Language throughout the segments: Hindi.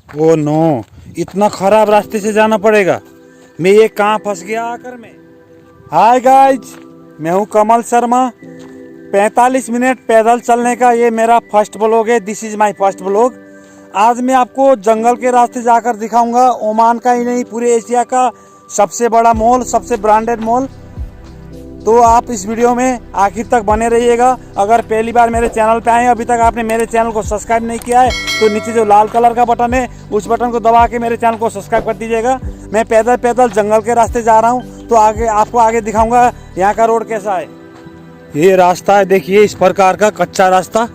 ओ नो, इतना खराब रास्ते से जाना पड़ेगा। मैं ये कहाँ फंस गया आकर मैं। हाय गाइज, मैं हूँ कमल शर्मा। 45 मिनट पैदल चलने का ये मेरा फर्स्ट ब्लॉग है। This is my first blog. आज मैं आपको जंगल के रास्ते जाकर दिखाऊंगा ओमान का ही नहीं पूरे एशिया का सबसे बड़ा मॉल, सबसे ब्रांडेड मॉल। तो आप इस वीडियो में आखिर तक बने रहिएगा। अगर पहली बार मेरे चैनल पे आए हैं, अभी तक आपने मेरे चैनल को सब्सक्राइब नहीं किया है, तो नीचे जो लाल कलर का बटन है उस बटन को दबा के मेरे चैनल को सब्सक्राइब कर दीजिएगा। मैं पैदल पैदल जंगल के रास्ते जा रहा हूँ, तो आगे आपको आगे दिखाऊंगा यहाँ का रोड कैसा है। ये रास्ता है, देखिए इस प्रकार का कच्चा रास्ता।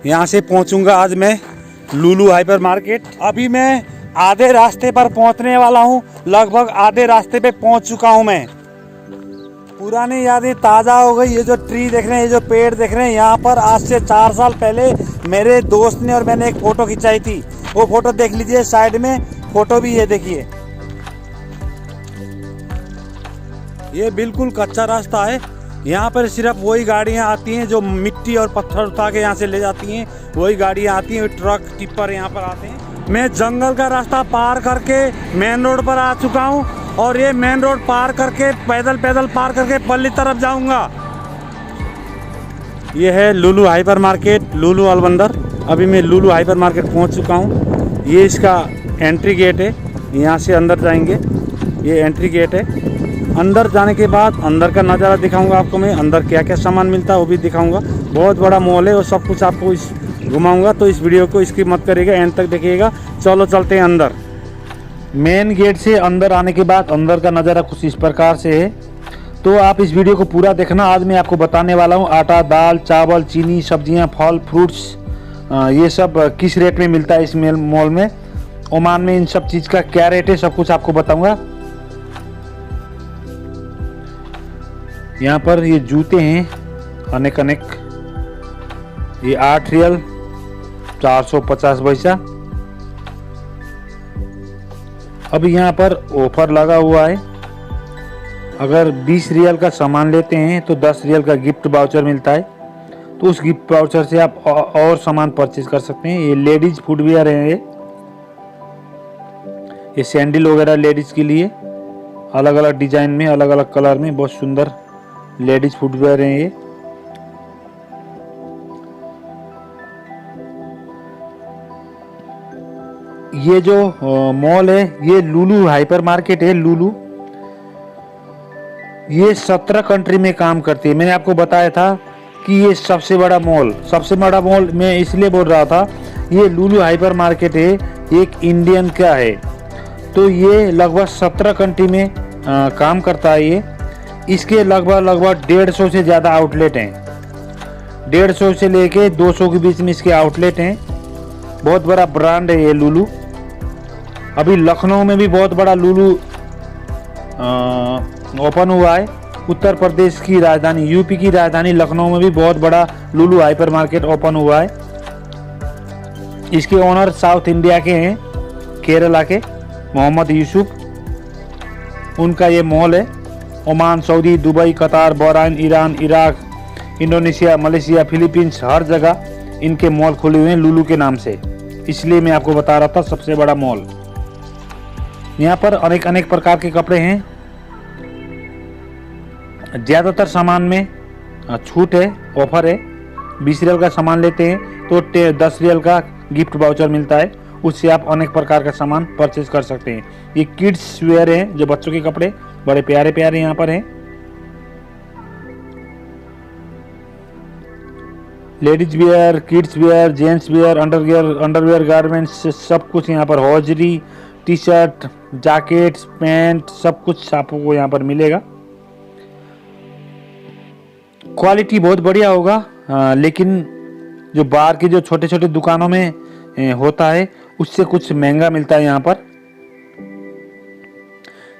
यहाँ से पहुँचूंगा आज मैं लुलु हाइपर मार्केट। अभी मैं आधे रास्ते पर पहुँचने वाला हूँ, लगभग आधे रास्ते पे पहुँच चुका हूँ मैं। पुरानी यादें ताज़ा हो गई। ये जो ट्री देख रहे हैं, ये जो पेड़ देख रहे हैं, यहाँ पर आज से 4 साल पहले मेरे दोस्त ने और मैंने एक फ़ोटो खिंचाई थी। वो फ़ोटो देख लीजिए, साइड में फ़ोटो भी है, देखिए। ये बिल्कुल कच्चा रास्ता है। यहाँ पर सिर्फ वही गाड़ियाँ आती हैं जो मिट्टी और पत्थर उठा के यहाँ से ले जाती हैं। वही गाड़ियाँ आती हैं, ट्रक टिप्पर यहाँ पर आते हैं। मैं जंगल का रास्ता पार करके मेन रोड पर आ चुका हूँ, और ये मेन रोड पार करके पैदल पैदल पार करके पल्ली तरफ जाऊंगा। ये है लुलु हाइपर मार्केट, लुलु अलबंदर। अभी मैं लुलु हाइपर मार्केट पहुंच चुका हूं। ये इसका एंट्री गेट है, यहाँ से अंदर जाएंगे। ये एंट्री गेट है। अंदर जाने के बाद अंदर का नज़ारा दिखाऊंगा आपको मैं। अंदर क्या क्या सामान मिलता है वो भी दिखाऊंगा। बहुत बड़ा मॉल है और सब कुछ आपको इस घुमाऊंगा, तो इस वीडियो को स्किप मत करिएगा, एंड तक देखिएगा। चलो चलते हैं अंदर। मेन गेट से अंदर आने के बाद अंदर का नज़ारा कुछ इस प्रकार से है, तो आप इस वीडियो को पूरा देखना। आज मैं आपको बताने वाला हूँ आटा, दाल, चावल, चीनी, सब्जियाँ, फल, फ्रूट्स, ये सब किस रेट में मिलता है इस मॉल में। ओमान में इन सब चीज़ का क्या रेट है, सब कुछ आपको बताऊँगा। यहाँ पर ये जूते हैं अनेक अनेक। ये 8 रियल 450 पैसा। अभी यहाँ पर ऑफर लगा हुआ है। अगर 20 रियल का सामान लेते हैं तो 10 रियल का गिफ्ट वाउचर मिलता है, तो उस गिफ्ट वाउचर से आप और सामान परचेज कर सकते हैं। ये लेडीज फुटवियर है। ये सैंडल वगैरह लेडीज के लिए अलग अलग डिजाइन में, अलग अलग कलर में, बहुत सुंदर लेडीज फुटवियर है ये जो मॉल है, ये लुलु हाइपर मार्केट है। लुलु ये 17 कंट्री में काम करती है। मैंने आपको बताया था कि ये सबसे बड़ा मॉल मैं इसलिए बोल रहा था। ये लुलु हाइपर मार्केट है, एक इंडियन का है, तो ये लगभग 17 कंट्री में काम करता है। ये इसके लगभग 150 से ज़्यादा आउटलेट हैं। 150 से लेके 200 के बीच में इसके आउटलेट हैं। बहुत बड़ा ब्रांड है ये लुलु। अभी लखनऊ में भी बहुत बड़ा लुलु ओपन हुआ है। उत्तर प्रदेश की राजधानी, यूपी की राजधानी लखनऊ में भी बहुत बड़ा लुलु हाइपर मार्केट ओपन हुआ है। इसके ओनर साउथ इंडिया के हैं, केरला के मोहम्मद यूसुफ। उनका ये मॉल है। Oman, Saudi, Dubai, Qatar, Bahrain, Iran, Iraq, Indonesia, Malaysia, Philippines, हर जगह इनके मॉल खुले हुए हैं लुलु के नाम से। इसलिए मैं आपको बता रहा था सबसे बड़ा मॉल। यहाँ पर अनेक अनेक प्रकार के कपड़े हैं। ज़्यादातर सामान में छूट है, ऑफर है। 20 रियल का सामान लेते हैं तो 10 रियल का गिफ्ट वाउचर मिलता है, उससे आप अनेक प्रकार का सामान परचेज कर सकते हैं। ये किड्स वेयर हैं, जो बच्चों के कपड़े बड़े प्यारे प्यारे यहाँ पर हैं। Ladies wear, kids where, gents wear, underwear garments, सब कुछ यहाँ पर। Hosiery, T shirt, jackets, pant, सब कुछ आपको यहाँ पर मिलेगा। क्वालिटी बहुत बढ़िया होगा, लेकिन जो बाहर की जो छोटे छोटे दुकानों में होता है उससे कुछ महंगा मिलता है यहाँ पर,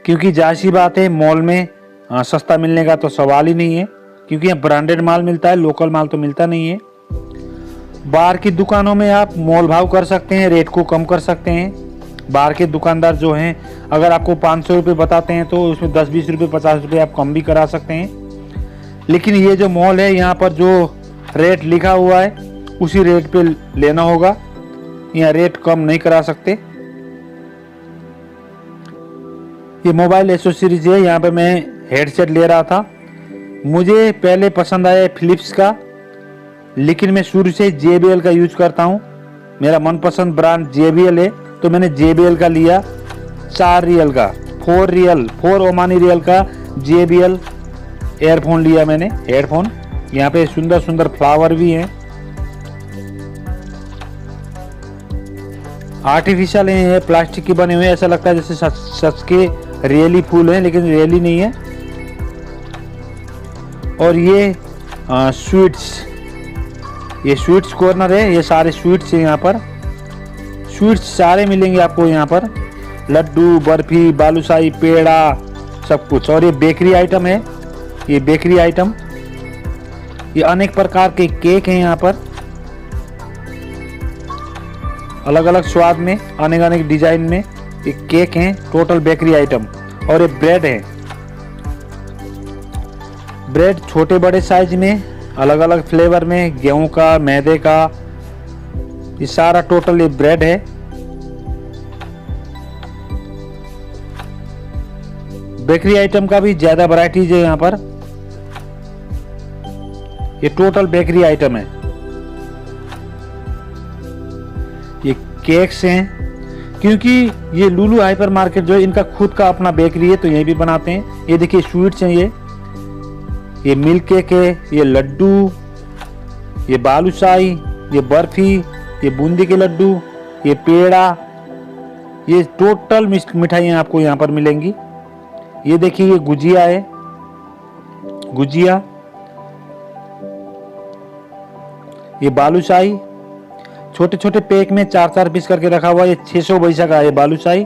क्योंकि जाहिर सी बात है मॉल में सस्ता मिलने का तो सवाल ही नहीं है, क्योंकि यहाँ ब्रांडेड माल मिलता है, लोकल माल तो मिलता नहीं है। बाहर की दुकानों में आप मोल भाव कर सकते हैं, रेट को कम कर सकते हैं। बाहर के दुकानदार जो हैं, अगर आपको 500 रुपये बताते हैं तो उसमें 10-20 रुपये 50 रुपये आप कम भी करा सकते हैं। लेकिन ये जो मॉल है, यहाँ पर जो रेट लिखा हुआ है उसी रेट पे लेना होगा। यहाँ रेट कम नहीं करा सकते। ये मोबाइल एसेसरीज है। यहाँ पे मैं हेडसेट ले रहा था, मुझे पहले पसंद आया फिलिप्स का, लेकिन मैं शुरू से JBL का यूज करता हूँ। मेरा मनपसंद ब्रांड JBL है, तो मैंने JBL का लिया। 4 रियल का, 4 ओमानी रियल का JBL एयरफोन लिया मैंने, हेडफोन। यहाँ पे सुंदर सुंदर फ्लावर भी हैं, आर्टिफिशियल है, प्लास्टिक के बने हुए। ऐसा लगता है जैसे सच के रियली फूल हैं, लेकिन रियली नहीं है। और ये स्वीट्स कॉर्नर है, ये सारे स्वीट्स हैं। यहाँ पर स्वीट्स सारे मिलेंगे आपको यहाँ पर, लड्डू, बर्फी, बालूशाही, पेड़ा, सब कुछ। और ये बेकरी आइटम है, ये बेकरी आइटम, ये अनेक प्रकार के केक हैं यहाँ पर, अलग अलग स्वाद में, अनेक अनेक डिजाइन में ये केक हैं। Total bakery item. और ये ब्रेड है, ब्रेड छोटे बड़े साइज में, अलग अलग फ्लेवर में, गेहूं का, मैदे का, ये सारा टोटल ये ब्रेड है। बेकरी आइटम का भी ज्यादा वैरायटीज है यहाँ पर। ये टोटल बेकरी आइटम है। ये केक्स हैं, क्योंकि ये लुलु हाइपर मार्केट जो है, इनका खुद का अपना बेकरी है, तो यहीं भी बनाते हैं। ये देखिए स्वीट्स हैं, ये मिल्क केक है, ये लड्डू, ये बालूशाही, ये बर्फी, ये बूंदी के लड्डू, ये पेड़ा, ये टोटल मिठाइयाँ आपको यहाँ पर मिलेंगी। ये देखिए ये गुजिया है, गुजिया, ये बालूशाही, छोटे छोटे पैक में 4-4 पीस करके रखा हुआ है। ये 600 पैसा का है बालूशाही।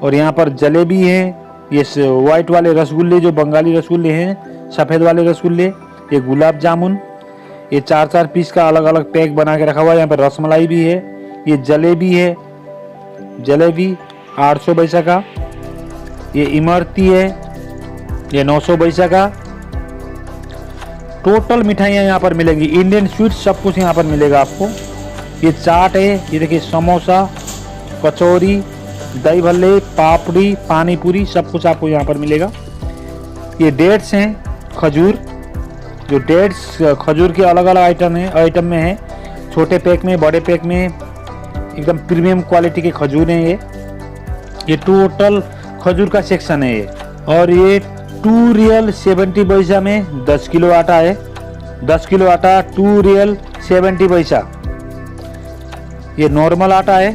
और यहाँ पर जलेबी है, ये व्हाइट वाले रसगुल्ले जो बंगाली रसगुल्ले हैं, सफ़ेद वाले रसगुल्ले, ये गुलाब जामुन, ये 4-4 पीस का अलग अलग पैक बना के रखा हुआ है। यहाँ पर रसमलाई भी है, ये जलेबी है, जलेबी 800 पैसा का, ये इमरती है, ये 900 पैसा का। टोटल मिठाइयाँ यहाँ पर मिलेंगी, इंडियन स्वीट सब कुछ यहाँ पर मिलेगा आपको। ये चाट है, ये देखिए समोसा, कचौरी, दही भल्ले, पापड़ी, पानी पूरी, सब कुछ आपको यहाँ पर मिलेगा। ये डेट्स हैं, खजूर, जो डेट्स खजूर के अलग अलग आइटम में है, छोटे पैक में, बड़े पैक में, एकदम प्रीमियम क्वालिटी के खजूर हैं ये टोटल खजूर का सेक्शन है ये। और ये 2 रियल 70 पैसा में 10 किलो आटा है, 10 किलो आटा 2 रियल 70 पैसा। ये नॉर्मल आटा है।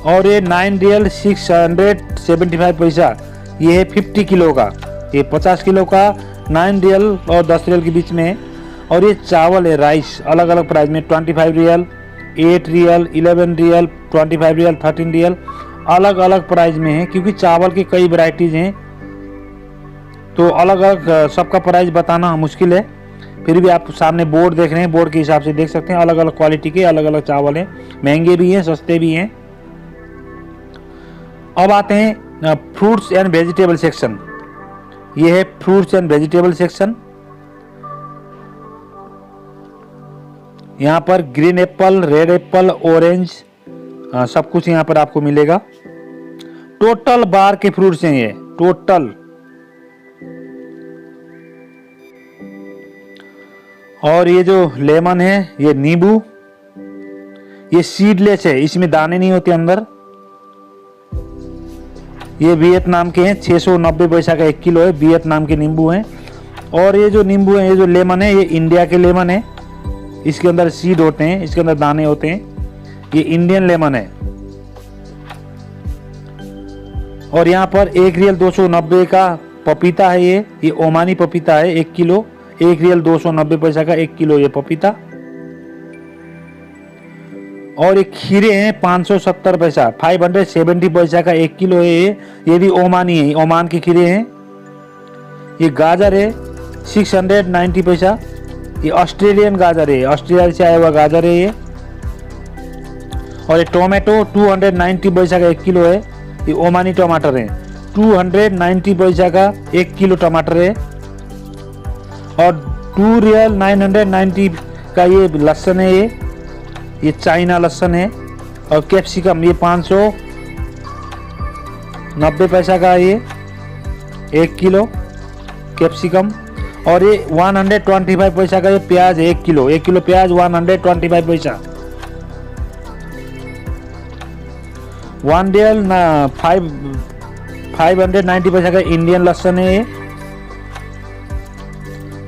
और ये 9 रियल 675 पैसा, ये है 50 किलो का। ये 50 किलो का 9 रियल और 10 रियल के बीच में है। और ये चावल है, राइस, अलग अलग प्राइस में, 25 real, 8 real, 11 real, 25 real, 13 real, अलग अलग प्राइस में है, क्योंकि चावल की कई वैरायटीज हैं, तो अलग अलग सबका प्राइस बताना मुश्किल है। फिर भी आप सामने बोर्ड देख रहे हैं, बोर्ड के हिसाब से देख सकते हैं, अलग अलग क्वालिटी के अलग अलग चावल हैं, महंगे भी हैं, सस्ते भी हैं। अब आते हैं फ्रूट्स एंड वेजिटेबल सेक्शन। ये है फ्रूट्स एंड वेजिटेबल सेक्शन। यहाँ पर green Apple, red Apple, orange, सब कुछ यहाँ पर आपको मिलेगा। टोटल बार के फ्रूट्स हैं ये, टोटल। और ये जो लेमन है, ये नींबू, ये सीडलेस है, इसमें दाने नहीं होते अंदर। ये वियतनाम के हैं, 690 पैसा का 1 किलो है, वियतनाम के नींबू हैं। और ये जो नींबू है, ये जो लेमन है, ये इंडिया के लेमन है, इसके अंदर सीड होते हैं, इसके अंदर दाने होते हैं, ये इंडियन लेमन है। और यहाँ पर 1 रियल 290 का पपीता है, ये ओमानी पपीता है, 1 किलो, 1 रियल 290 पैसा का 1 किलो ये पपीता। और ये खीरे हैं 570 पैसा, 570 पैसा का 1 किलो है ये भी ओमानी है, ओमान के खीरे हैं। ये गाजर है 690 पैसा, ये ऑस्ट्रेलियन गाजर है, ऑस्ट्रेलिया से आया हुआ गाजर है ये। और ये टोमेटो 290 पैसा का 1 किलो है, ये ओमानी टमाटर है, 290 पैसा का 1 किलो टमाटर है। और 2 रियल 990 का ये लहसुन है, ये ये चाइना लहसुन है। और कैप्सिकम ये 590 पैसा का है, ये 1 किलो कैप्सिकम। और ये 125 पैसा का ये प्याज है, 1 किलो। 1 किलो प्याज 125 पैसा। 1 रियल 590 पैसा का इंडियन लहसुन है।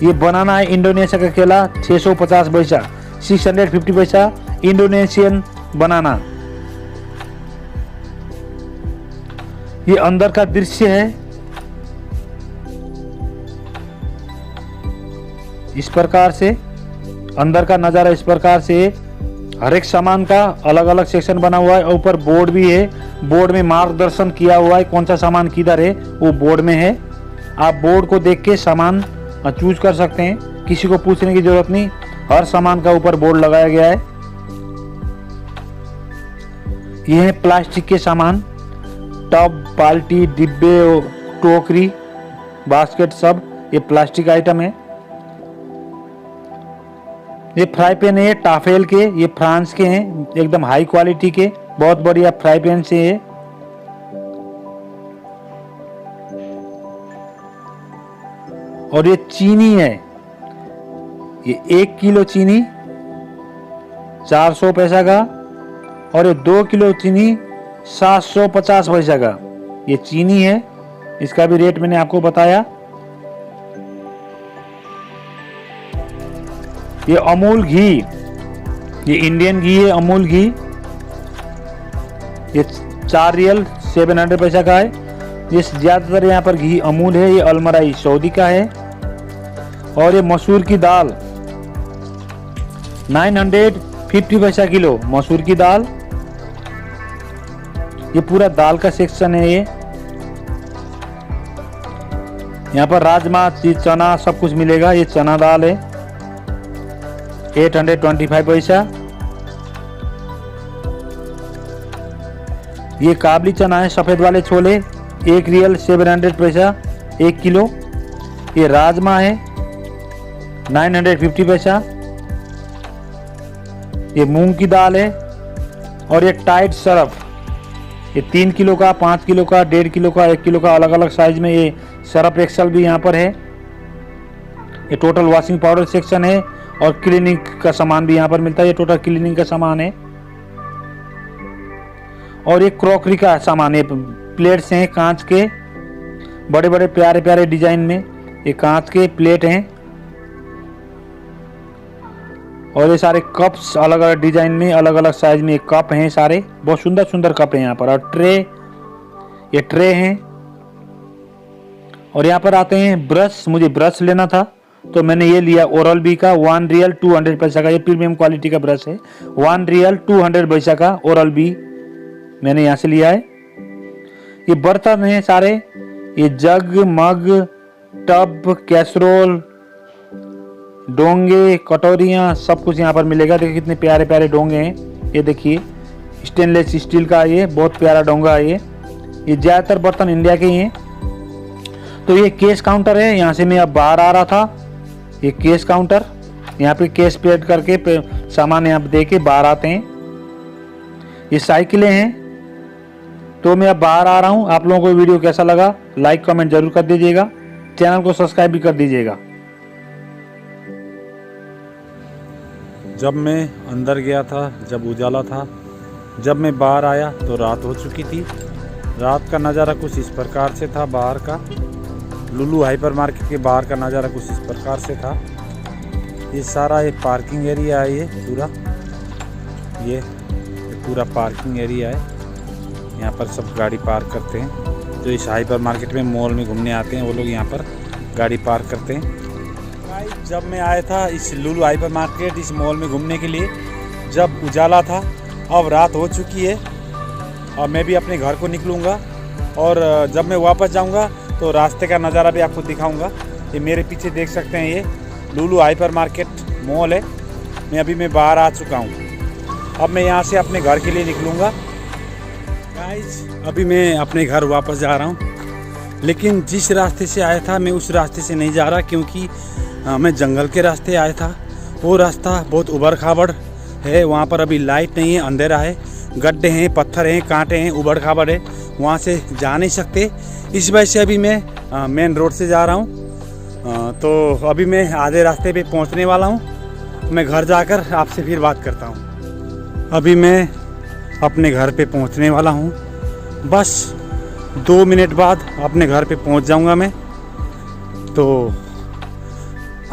ये बनाना है इंडोनेशिया का केला, 650 पैसा। 650 पैसा इंडोनेशियन बनाना। ये अंदर का दृश्य है, इस प्रकार से अंदर का नज़ारा इस प्रकार से। हर एक सामान का अलग अलग सेक्शन बना हुआ है। ऊपर बोर्ड भी है, बोर्ड में मार्गदर्शन किया हुआ है कौन सा सामान किधर है, वो बोर्ड में है। आप बोर्ड को देख के सामान चूज कर सकते हैं, किसी को पूछने की जरूरत नहीं। हर सामान का ऊपर बोर्ड लगाया गया है। ये है प्लास्टिक के सामान, टब, बाल्टी, डिब्बे, टोकरी, बास्केट, सब ये प्लास्टिक आइटम है। ये फ्राई पैन है टाफेल के, ये फ्रांस के हैं, एकदम हाई क्वालिटी के, बहुत बढ़िया फ्राई पैन से है। और ये चीनी है, ये 1 किलो चीनी 400 पैसा का। और ये 2 किलो चीनी 750 पैसा का ये चीनी है। इसका भी रेट मैंने आपको बताया। ये अमूल घी, ये इंडियन घी है, अमूल घी। ये 4 रियल 700 पैसा का है। ये ज्यादातर यहाँ पर घी अमूल है। ये अलमराई सऊदी का है। और ये मसूर की दाल 950 पैसा किलो, मसूर की दाल। ये पूरा दाल का सेक्शन है। ये यहाँ पर राजमा, चना सब कुछ मिलेगा। ये चना दाल है 825 पैसा। ये काबली चना है, सफेद वाले छोले, 1 रियल 700 पैसा 1 किलो। ये राजमा है 950 पैसा। ये मूंग की दाल है। और ये टाइट सरफ, ये 3 किलो का, 5 किलो का, 1.5 किलो का, 1 किलो का, अलग अलग साइज में ये सरफ एक्सल भी यहाँ पर है। ये टोटल वॉशिंग पाउडर सेक्शन है। और क्लीनिंग का सामान भी यहाँ पर मिलता है। ये टोटल क्लीनिंग का सामान है। और ये क्रॉकरी का सामान है, प्लेट्स हैं कांच के, बड़े बड़े प्यारे प्यारे डिजाइन में ये कांच के प्लेट हैं। और ये सारे कप्स अलग अलग डिजाइन में, अलग अलग साइज में कप हैं सारे, बहुत सुंदर सुंदर कप हैं यहाँ पर। और ट्रे, ये ट्रे हैं। और यहाँ पर आते हैं ब्रश, मुझे ब्रश लेना था तो मैंने ये लिया ओरल बी का 1 रियल 200 पैसा का। ये प्रीमियम क्वालिटी का ब्रश है, 1 रियल 200 पैसा का ओरल बी मैंने यहाँ से लिया है। ये बर्तन हैं सारे, ये जग, मग, टब, कैसरोल, डोंगे, कटोरियाँ, सब कुछ यहाँ पर मिलेगा। देखिए कितने प्यारे प्यारे डोंगे हैं। ये देखिए स्टेनलेस स्टील का, ये बहुत प्यारा डोंगा है। ये ज़्यादातर बर्तन इंडिया के ही हैं। तो ये कैश काउंटर है, यहाँ से मैं अब बाहर आ रहा था। ये कैश काउंटर, यहाँ पे कैश पेड करके सामान यहाँ पे दे के बाहर आते हैं। ये साइकिलें हैं। तो मैं अब बाहर आ रहा हूँ। आप लोगों को वीडियो कैसा लगा लाइक कमेंट जरूर कर दीजिएगा, चैनल को सब्सक्राइब भी कर दीजिएगा। जब मैं अंदर गया था, जब उजाला था, जब मैं बाहर आया तो रात हो चुकी थी। रात का नज़ारा कुछ इस प्रकार से था। बाहर का लुलु हाइपर मार्केट के बाहर का नज़ारा कुछ इस प्रकार से था। ये सारा ये पार्किंग एरिया है, ये पूरा पार्किंग एरिया है। यहाँ पर सब गाड़ी पार्क करते हैं। जो इस हाइपर मार्केट में मॉल में घूमने आते हैं वो लोग यहाँ पर गाड़ी पार्क करते हैं। जब मैं आया था इस लुलु हाइपर मार्केट, इस मॉल में घूमने के लिए, जब उजाला था, अब रात हो चुकी है और मैं भी अपने घर को निकलूँगा। और जब मैं वापस जाऊँगा तो रास्ते का नज़ारा भी आपको दिखाऊँगा। ये मेरे पीछे देख सकते हैं, ये लुलु हाइपर मार्केट मॉल है। मैं बाहर आ चुका हूँ। अब मैं यहाँ से अपने घर के लिए निकलूँगा। गाइस अभी मैं अपने घर वापस जा रहा हूँ, लेकिन जिस रास्ते से आया था मैं उस रास्ते से नहीं जा रहा, क्योंकि मैं जंगल के रास्ते आया था। वो रास्ता बहुत उबड़ खाबड़ है, वहाँ पर अभी लाइट नहीं है, अंधेरा है, गड्ढे हैं, पत्थर हैं, कांटे हैं, उबड़ खाबड़ है, वहाँ से जा नहीं सकते। इस वजह से अभी मैं मेन रोड से जा रहा हूँ। तो अभी मैं आधे रास्ते पे पहुँचने वाला हूँ। मैं घर जाकर आपसे फिर बात करता हूँ। अभी मैं अपने घर पे पहुँचने वाला हूँ, बस 2 मिनट बाद अपने घर पे पहुँच जाऊँगा मैं। तो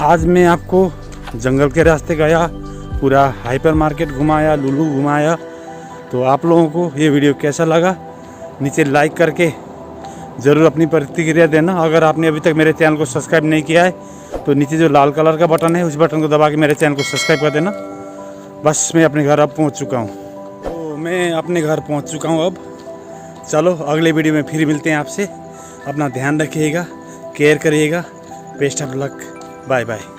आज मैं आपको जंगल के रास्ते गया, पूरा हाइपर मार्केट घुमाया, लुलू घुमाया। तो आप लोगों को ये वीडियो कैसा लगा नीचे लाइक करके ज़रूर अपनी प्रतिक्रिया देना। अगर आपने अभी तक मेरे चैनल को सब्सक्राइब नहीं किया है तो नीचे जो लाल कलर का बटन है उस बटन को दबा के मेरे चैनल को सब्सक्राइब कर देना। बस मैं अपने घर अब पहुंच चुका हूं। तो मैं अपने घर पहुंच चुका हूं अब। चलो अगले वीडियो में फिर मिलते हैं आपसे। अपना ध्यान रखिएगा, केयर करिएगा। Best of luck, bye bye.